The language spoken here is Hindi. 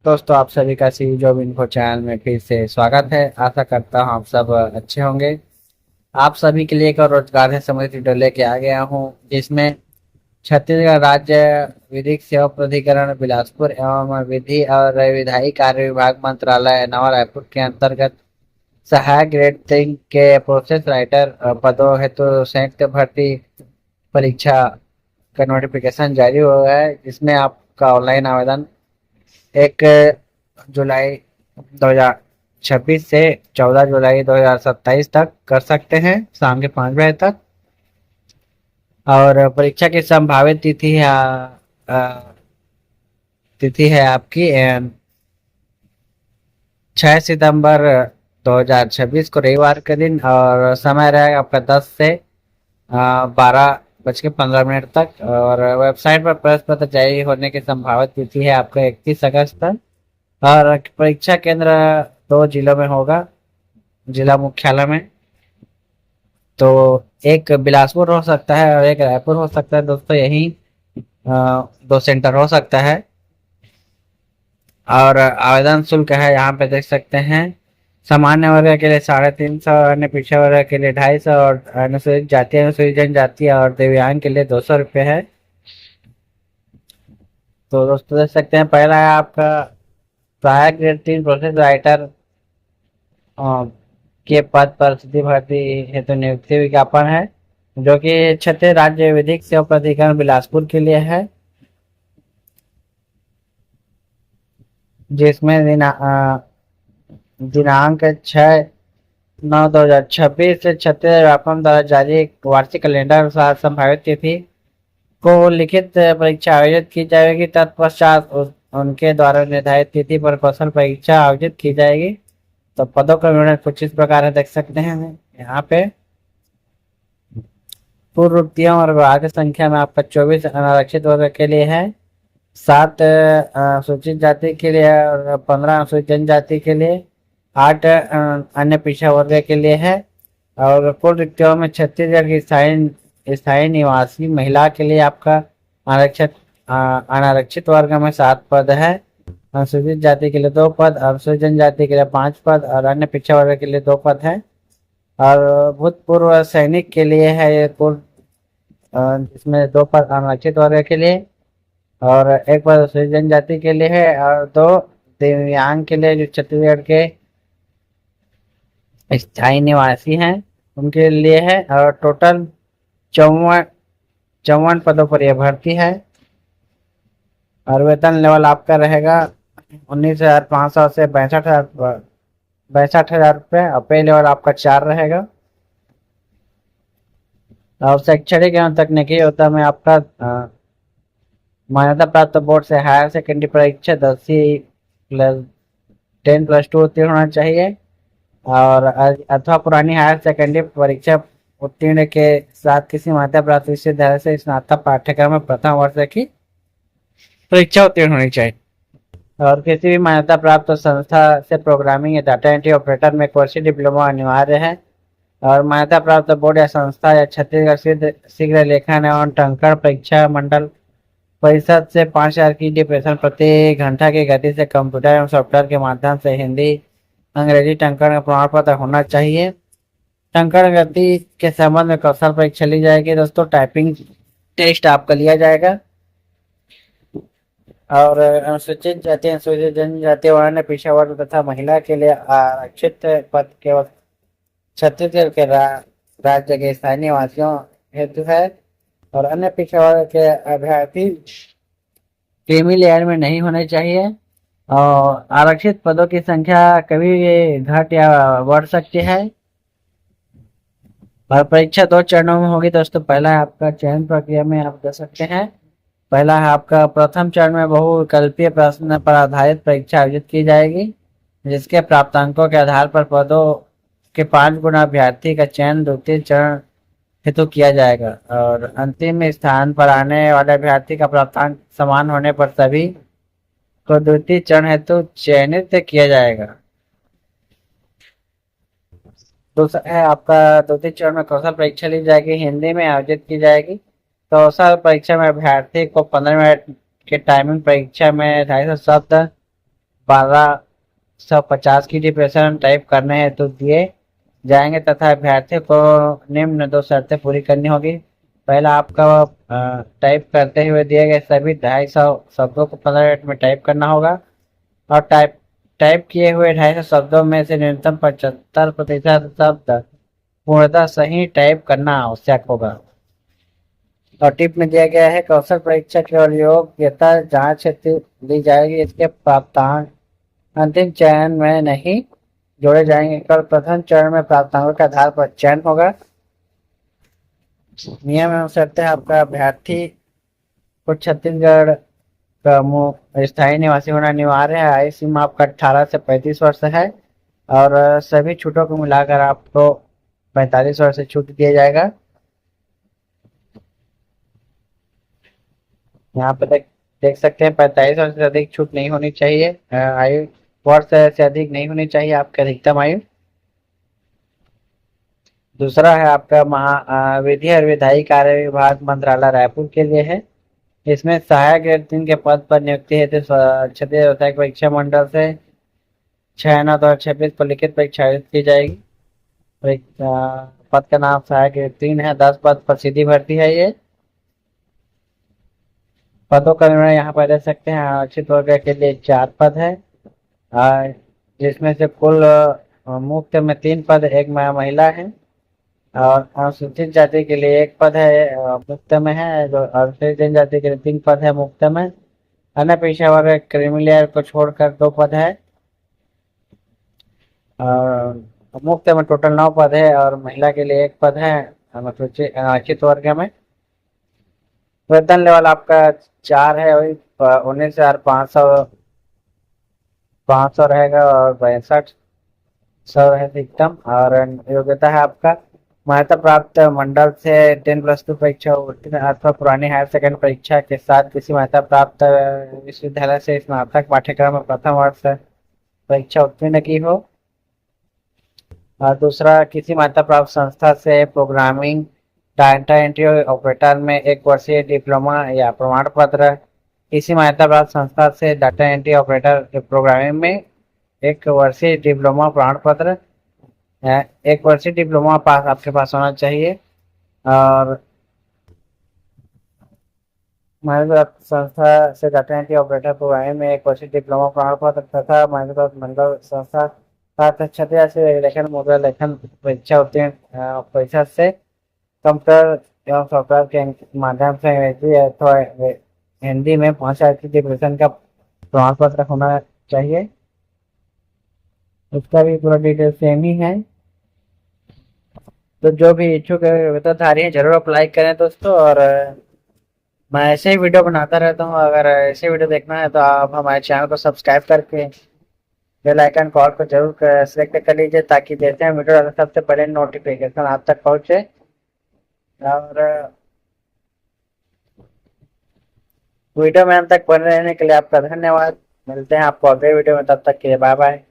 दोस्तों, आप सभी का सी जॉब इन्फो चैनल में फिर से स्वागत है। आशा करता हूँ आप सब अच्छे होंगे। आप सभी के लिए एक और रोजगार से संबंधित वीडियो लेके आ गया हूँ, जिसमें छत्तीसगढ़ राज्य विधिक सेवा प्राधिकरण बिलासपुर एवं विधि और विधायी कार्य विभाग मंत्रालय नवा रायपुर के अंतर्गत सहायक ग्रेड 3 के प्रोसेस राइटर पदों हेतु संयुक्त भर्ती परीक्षा का नोटिफिकेशन जारी हुआ है, जिसमें आपका ऑनलाइन आवेदन 1 जुलाई 2026 से 14 जुलाई 2027 तक कर सकते हैं, शाम के 5 बजे तक। और परीक्षा की संभावित तिथि है आपकी 6 सितंबर 2026 को रविवार के दिन, और समय रहेगा आपका 10 से 12:15 तक। और वेबसाइट पर प्रवेश पत्र जारी होने की संभावित तिथि है आपका 31 अगस्त तक। और परीक्षा केंद्र 2 जिलों में होगा, जिला मुख्यालय में। तो एक बिलासपुर हो सकता है और एक रायपुर हो सकता है दोस्तों, यही 2 सेंटर हो सकता है। और आवेदन शुल्क है, यहाँ पे देख सकते हैं। सामान्य वर्ग के लिए 350, अन्य पिछड़ा वर्ग के लिए 250, और अनुसूचित जाति, अनुसूचित जनजाति और दिव्यांग के लिए 200 रुपये है। तो दोस्तों देख सकते हैं, पहला है आपका सहायक ग्रेड 3 प्रोसेस राइटर के पद पर सीधी भर्ती हेतु नियुक्ति विज्ञापन है, जो कि छत्तीसगढ़ राज्य विधिक सेवा प्राधिकरण बिलासपुर के लिए है, जिसमें दिनांक 6/9/2026 से छत्तीसगढ़ व्यापम द्वारा जारी वार्षिक कैलेंडर अनुसार संभावित तिथि को लिखित परीक्षा आयोजित की जाएगी। तत्पश्चात उनके द्वारा निर्धारित तिथि पर कौशल परीक्षा आयोजित की जाएगी। तो पदों का विवरण कुछ इस प्रकार है, देख सकते हैं यहाँ पे। पूर्व रिक्तियों और विभाग की संख्या में आपका 24 अनारक्षित वर्ग के लिए है, 7 अनुसूचित जाति के लिए और 15 अनुसूचित जनजाति के लिए, 8 अन्य पिछड़ा वर्ग के लिए है। और कुल रिक्तियों में छत्तीसगढ़ की स्थायी निवासी महिला के लिए आपका अनारक्षित वर्ग में 7 पद है, अनुसूचित जाति के लिए 2 पद, अनुसूचित जनजाति के लिए 5 पद और अन्य पिछड़ा वर्ग के लिए 2 पद है। और भूतपूर्व सैनिक के लिए है ये कुल, इसमें 2 पद अनारक्षित वर्ग के लिए और 1 पद अनुसूचित जनजाति के लिए है, और 2 दिव्यांग के लिए जो छत्तीसगढ़ के स्थायी निवासी हैं उनके लिए है। और टोटल 54 पदों पर यह भर्ती है। और वेतन लेवल आपका रहेगा 19,500 से 62,000 रुपये, और पे लेवल आपका 4 रहेगा। और शैक्षणिक एवं तकनीकी योग्यता में आपका मान्यता प्राप्त बोर्ड से हायर सेकेंडरी परीक्षा 10वीं प्लस 10+2 उत्तीर्ण होना चाहिए, और अथवा पुरानी हायर सेकेंडरी परीक्षा उत्तीर्ण के साथ किसी मान्यता प्राप्त विश्वविद्यालय से स्नातक पाठ्यक्रम में प्रथम वर्ष की परीक्षा उत्तीर्ण होनी चाहिए। और किसी भी मान्यता प्राप्त संस्था से प्रोग्रामिंग या डाटा एंट्री ऑपरेटर में कोर्स डिप्लोमा अनिवार्य है। और मान्यता प्राप्त बोर्ड या संस्था या छत्तीसगढ़ शीघ्र लेखन एवं टंकण परीक्षा मंडल परिषद से 5,000 की डिप्रेशन प्रति घंटा की गति से कंप्यूटर एवं सॉफ्टवेयर के माध्यम से हिंदी अंग्रेजी टंकण का प्रमाण पत्र होना चाहिए। टंकण गति के संबंध में कौशल परीक्षा ली जाएगी दोस्तों, टाइपिंग टेस्ट आपका लिया जाएगा। और अनुसूचित जाति, अनुसूचित जनजाति और अन्य पिछड़ा वर्ग तथा महिला के लिए आरक्षित पद केवल छत्तीसगढ़ के राज्य के स्थायी निवासियों हेतु है। और अन्य पिछड़ा वर्ग के अभ्यर्थी क्रीमी लेयर में नहीं होने चाहिए। और आरक्षित पदों की संख्या कभी घट या बढ़ सकती है। और परीक्षा 2 चरणों में होगी दोस्तों। पहला है आपका चयन प्रक्रिया में आप दे सकते हैं। पहला है आपका प्रथम चरण में बहुविकल्पीय प्रश्न पर आधारित परीक्षा आयोजित की जाएगी, जिसके प्राप्तांकों के आधार पर पदों के 5 गुना अभ्यर्थी का चयन द्वितीय चरण हेतु किया जाएगा। और अंतिम स्थान पर आने वाले अभ्यर्थी का प्राप्तांक समान होने पर सभी को द्वितीय चरण हेतु चयनित किया जाएगा। दूसरा है आपका द्वितीय चरण में कौशल परीक्षा ली जाएगी, हिंदी में आयोजित की जाएगी। कौशल परीक्षा में अभ्यर्थी को 15 मिनट के टाइमिंग परीक्षा में 250 शब्द 1250 की डिप्रेशन टाइप करने हैं तो दिए जाएंगे तथा अभ्यर्थी को निम्न 2 शर्तें पूरी करनी होगी। पहला, आपका टाइप करते हुए दिए गए सभी 250 शब्दों को 15 मिनट में टाइप करना होगा और टाइप टाइप किए हुए 250 शब्दों में से न्यूनतम 75% शब्द पूर्णतः सही टाइप करना आवश्यक होगा। और टिप में दिया गया है कौशल परीक्षा केवल योग्यता जांच हेतु दी जाएगी, इसके प्राप्तांक अंतिम चयन में नहीं जोड़े जाएंगे। केवल प्रथम चरण में प्राप्तांकों के आधार पर चयन होगा। नियम एवं शर्तें, आपका अभ्यर्थी को छत्तीसगढ़ का स्थायी निवासी होना अनिवार्य है। आयु सीमा आपका 18 से 35 वर्ष है और सभी छूटों को मिलाकर आपको 45 वर्ष से छूट दिया जाएगा। यहाँ पे देख सकते हैं 45 वर्ष से अधिक छूट नहीं होनी चाहिए। आयु वर्ष से अधिक नहीं होनी चाहिए आपकी अधिकतम आयु। दूसरा है आपका विधि और विधायी कार्य विभाग मंत्रालय रायपुर के लिए है। इसमें सहायक ग्रेड 3 के पद पर नियुक्ति हेतु क्षत्रिय व्यवसायिक परीक्षा मंडल से 6/9/2026 पर लिखित परीक्षा आयोजित की जाएगी। पद का नाम सहायक ग्रेड 3 है। 10 पद पर सीधी भर्ती है। ये पदों का विवरण यहाँ पर देख सकते हैं। आरक्षित वर्ग के लिए 4 पद है, जिसमें से कुल मुक्त में 3 पद, एक महिला है और अनुसूचित जाति के लिए 1 पद है, मुक्त में है। जो अनुसूचित जनजाति के लिए 3 पद है, मुक्त में। अन्य पेशा वर्ग क्रीमिलियर को छोड़कर 2 पद है और मुक्त में टोटल 9 पद है और महिला के लिए 1 पद है अनुसूचित आरक्षित वर्ग में। वेतन लेवल आपका 4 है, वही 19,500 रहेगा और 6200 है अधिकतम। और योग्यता है आपका मान्यता प्राप्त मंडल से 10+2 परीक्षा उत्तीर्ण अथवा पुरानी हायर सेकेंडरी परीक्षा के साथ किसी मान्यता प्राप्त विश्वविद्यालय से स्नातक पाठ्यक्रम में प्रथम वर्ष परीक्षा उत्तीर्ण की हो। और दूसरा, किसी मान्यता प्राप्त संस्था से प्रोग्रामिंग डाटा एंट्री ऑपरेटर में 1 वर्षीय डिप्लोमा या प्रमाण पत्र। किसी मान्यता प्राप्त संस्था से डाटा एंट्री ऑपरेटर प्रोग्रामिंग में 1 वर्षीय डिप्लोमा प्रमाण पत्र, 1 वर्षीय डिप्लोमा पास आपके पास होना चाहिए। और मान्यता प्राप्त संस्था से डाटा एंट्री ऑपरेटर प्रोग्रामिंग में 1 वर्षीय डिप्लोमा प्रमाण पत्र तथा मान्यता प्राप्त मंडल संस्था छात्र से लेखन मुद्रा लेखन परीक्षा उत्तीर्ण परीक्षा से कंप्यूटर एवं सॉफ्टवेयर के माध्यम से अंग्रेजी अथवा हिंदी में 5 की डिप्रेशन का प्रमाण पत्र होना चाहिए। उसका भी पूरा डिटेल सेम ही है। तो जो भी इच्छुक विद्यार्थी हैं जरूर अप्लाई करें दोस्तों। और मैं ऐसे ही वीडियो बनाता रहता हूँ। अगर ऐसे वीडियो देखना है तो आप हमारे चैनल को सब्सक्राइब करके बेल आइकन कॉल को जरूर सेलेक्ट कर लीजिए, ताकि जैसे हम वीडियो डालते सबसे पहले नोटिफिकेशन आप तक पहुँचे। और वीडियो में अंत तक बने रहने के लिए आपका धन्यवाद। मिलते हैं आपको अगले वीडियो में, तब तक के लिए बाय बाय।